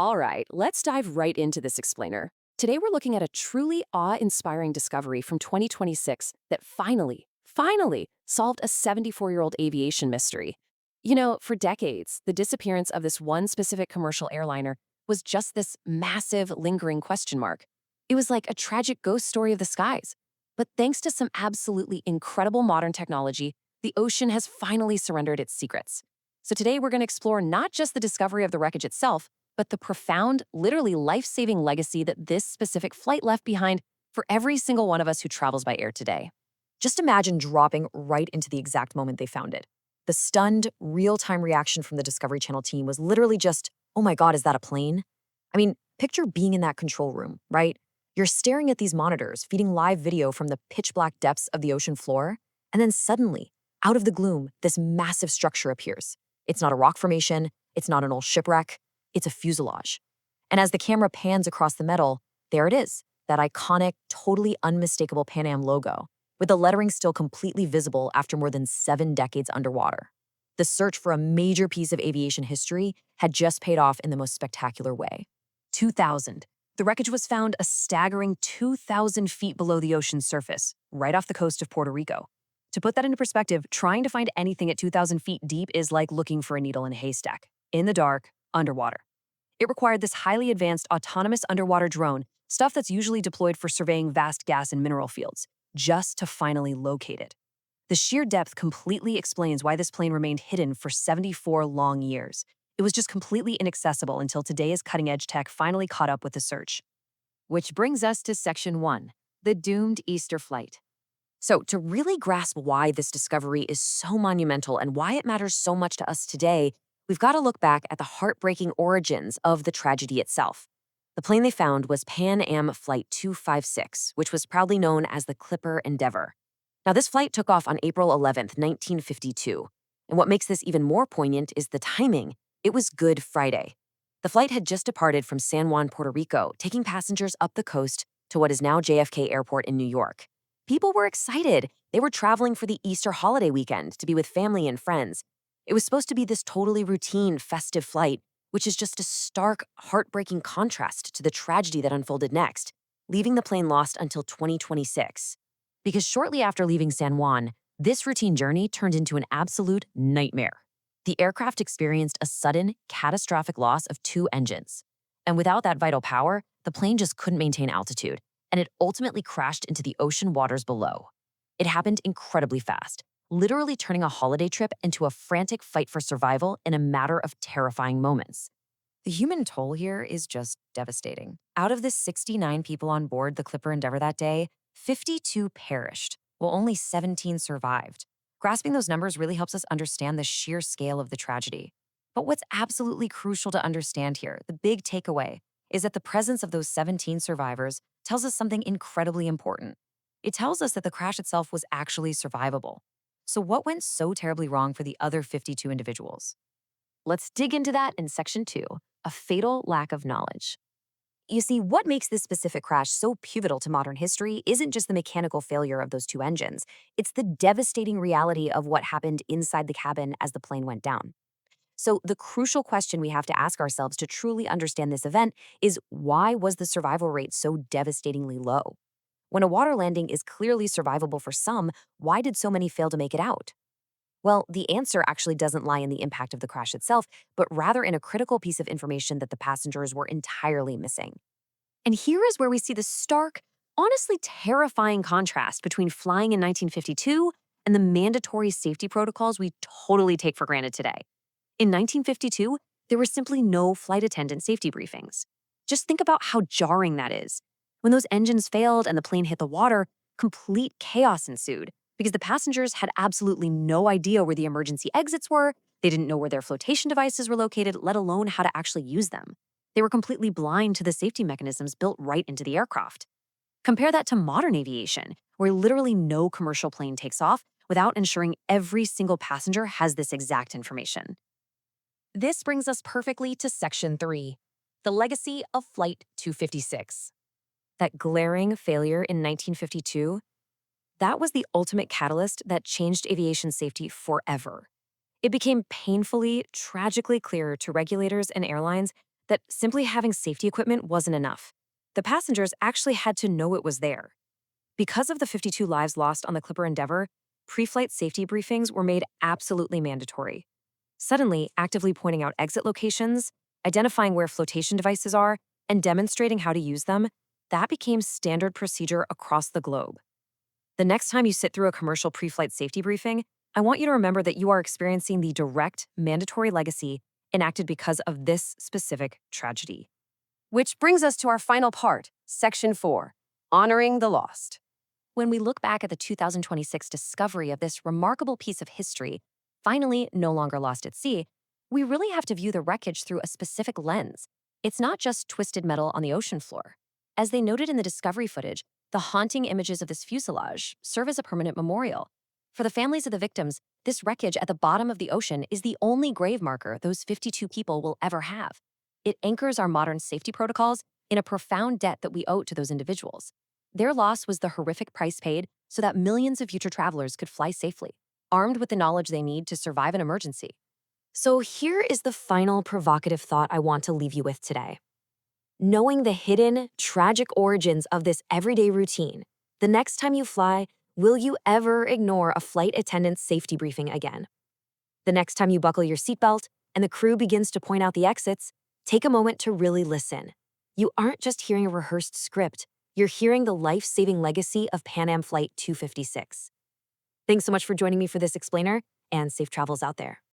All right, let's dive right into this explainer. Today we're looking at a truly awe-inspiring discovery from 2026 that finally solved a 74-year-old aviation mystery. For decades, the disappearance of this one specific commercial airliner was just this massive, lingering question mark. It was like a tragic ghost story of the skies. But thanks to some absolutely incredible modern technology, the ocean has finally surrendered its secrets. So today we're going to explore not just the discovery of the wreckage itself, but the profound, literally life-saving legacy that this specific flight left behind for every single one of us who travels by air today. Just imagine dropping right into the exact moment they found it. The stunned, real-time reaction from the Discovery Channel team was literally just, oh my God, is that a plane? I mean, picture being in that control room, right? You're staring at these monitors, feeding live video from the pitch-black depths of the ocean floor, and then suddenly, out of the gloom, this massive structure appears. It's not a rock formation, it's not an old shipwreck, it's a fuselage. And as the camera pans across the metal, there it is, that iconic, totally unmistakable Pan Am logo, with the lettering still completely visible after more than 7 decades underwater. The search for a major piece of aviation history had just paid off in the most spectacular way. 2000. The wreckage was found a staggering 2,000 feet below the ocean's surface, right off the coast of Puerto Rico. To put that into perspective, trying to find anything at 2,000 feet deep is like looking for a needle in a haystack, in the dark, underwater. It required this highly advanced autonomous underwater drone, stuff that's usually deployed for surveying vast gas and mineral fields, just to finally locate it. The sheer depth completely explains why this plane remained hidden for 74 long years. It was just completely inaccessible until today's cutting-edge tech finally caught up with the search. Which brings us to Section 1, the doomed Easter flight. So, to really grasp why this discovery is so monumental and why it matters so much to us today, we've got to look back at the heartbreaking origins of the tragedy itself. The plane they found was Pan Am Flight 256, which was proudly known as the Clipper Endeavour. Now, this flight took off on April 11th, 1952. And what makes this even more poignant is the timing. It was Good Friday. The flight had just departed from San Juan, Puerto Rico, taking passengers up the coast to what is now JFK Airport in New York. People were excited. They were traveling for the Easter holiday weekend to be with family and friends. It was supposed to be this totally routine, festive flight, which is just a stark, heartbreaking contrast to the tragedy that unfolded next, leaving the plane lost until 2026. Because shortly after leaving San Juan, this routine journey turned into an absolute nightmare. The aircraft experienced a sudden, catastrophic loss of 2 engines. And without that vital power, the plane just couldn't maintain altitude, and it ultimately crashed into the ocean waters below. It happened incredibly fast, literally turning a holiday trip into a frantic fight for survival in a matter of terrifying moments. The human toll here is just devastating. Out of the 69 people on board the Clipper Endeavour that day, 52 perished, while only 17 survived. Grasping those numbers really helps us understand the sheer scale of the tragedy. But what's absolutely crucial to understand here, the big takeaway, is that the presence of those 17 survivors tells us something incredibly important. It tells us that the crash itself was actually survivable. So what went so terribly wrong for the other 52 individuals? Let's dig into that in Section 2, a fatal lack of knowledge. You see, what makes this specific crash so pivotal to modern history isn't just the mechanical failure of those 2 engines. It's the devastating reality of what happened inside the cabin as the plane went down. So the crucial question we have to ask ourselves to truly understand this event is, why was the survival rate so devastatingly low? When a water landing is clearly survivable for some, why did so many fail to make it out? Well, the answer actually doesn't lie in the impact of the crash itself, but rather in a critical piece of information that the passengers were entirely missing. And here is where we see the stark, honestly terrifying contrast between flying in 1952 and the mandatory safety protocols we totally take for granted today. In 1952, there were simply no flight attendant safety briefings. Just think about how jarring that is. When those engines failed and the plane hit the water, complete chaos ensued because the passengers had absolutely no idea where the emergency exits were, they didn't know where their flotation devices were located, let alone how to actually use them. They were completely blind to the safety mechanisms built right into the aircraft. Compare that to modern aviation, where literally no commercial plane takes off without ensuring every single passenger has this exact information. This brings us perfectly to Section 3, the legacy of Flight 256. That glaring failure in 1952, that was the ultimate catalyst that changed aviation safety forever. It became painfully, tragically clear to regulators and airlines that simply having safety equipment wasn't enough. The passengers actually had to know it was there. Because of the 52 lives lost on the Clipper Endeavour, pre-flight safety briefings were made absolutely mandatory. Suddenly, actively pointing out exit locations, identifying where flotation devices are, and demonstrating how to use them, that became standard procedure across the globe. The next time you sit through a commercial pre-flight safety briefing, I want you to remember that you are experiencing the direct, mandatory legacy enacted because of this specific tragedy. Which brings us to our final part, Section 4, Honoring the Lost. When we look back at the 2026 discovery of this remarkable piece of history, finally no longer lost at sea, we really have to view the wreckage through a specific lens. It's not just twisted metal on the ocean floor. As they noted in the discovery footage, the haunting images of this fuselage serve as a permanent memorial. For the families of the victims, this wreckage at the bottom of the ocean is the only grave marker those 52 people will ever have. It anchors our modern safety protocols in a profound debt that we owe to those individuals. Their loss was the horrific price paid so that millions of future travelers could fly safely, armed with the knowledge they need to survive an emergency. So here is the final provocative thought I want to leave you with today. Knowing the hidden, tragic origins of this everyday routine, the next time you fly, will you ever ignore a flight attendant's safety briefing again? The next time you buckle your seatbelt and the crew begins to point out the exits, take a moment to really listen. You aren't just hearing a rehearsed script, you're hearing the life-saving legacy of Pan Am Flight 256. Thanks so much for joining me for this explainer, and safe travels out there.